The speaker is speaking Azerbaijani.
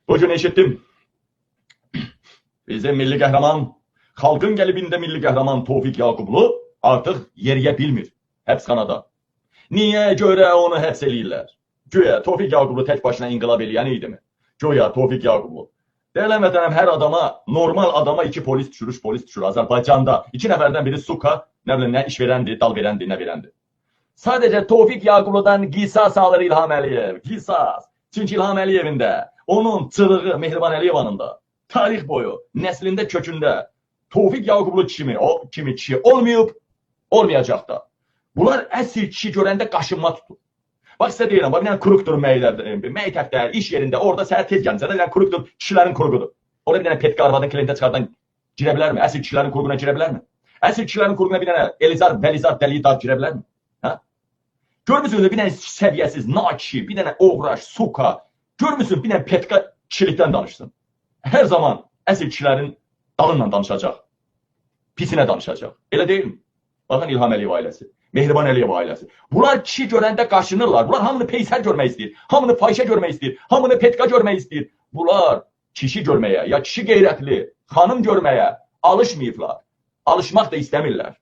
Bugün eşitdim. Bizim milli qəhrəman, xalqın qəlbində milli qəhrəman Tofiq Yaqublu artıq yeriyə bilmir həbsxanada. Niyə görə onu həbs eləyirlər? Güya Tofiq Yaqublu tək başına inqilab eləyən idimi? Güya Tofiq Yaqublu. Deyilən vətənəm, hər adama, normal adama 2 polis düşür, 3 polis düşür. Azərbaycanda 2 nəfərdən biri suka, nə bilim, nə iş verəndir, dal verəndir, nə verəndir. Sadəcə Tofiq Yaqubludan qisas alır İlham Əliyev, qisas. Çünki İlham Əliyevin də, onun çırığı Mehriban Əliyevanın da tarix boyu, nəslində, kökündə Tofiq Yaqublu kimi kişi olmayıb, olmayacaq da. Bunlar əsl kişi görəndə qaşınma tutur. Bax, sizə deyirəm, bir dənə kurukdur məktəbdə, iş yerində, orada səhər tez gəlmişsə, bir dənə kurukdur, kişilərin kuruqudur. Orada bir dənə petka arvadın kliyentə çıxardan girə bilərmi? Əsl kişilərin kuruquna girə bilərmi? Əsl kişilərin kuruquna bir dənə Elizar, Bəlizar, Dəlidar girə bilərmi? Görmüsünüz, bir dənə səviyyəsiz, nakişi, bir dənə oğraş, suka, görmüsünüz, bir dənə petka kişilikdən danışsın. Hər zaman əsl kişilərin dalınla danışacaq, pisinə danışacaq. Elə deyil mi? Baxın, İlham Əliyev ailəsi, Mehriban Əliyev ailəsi. Bunlar kişi görəndə qaşınırlar. Bunlar hamını peysər görmək istəyir, hamını fahişə görmək istəyir, hamını petka görmək istəyir. Bunlar kişi görməyə, ya kişi qeyrətli, xanım görməyə alışmayıblar. Alışmaq da istəmirlər.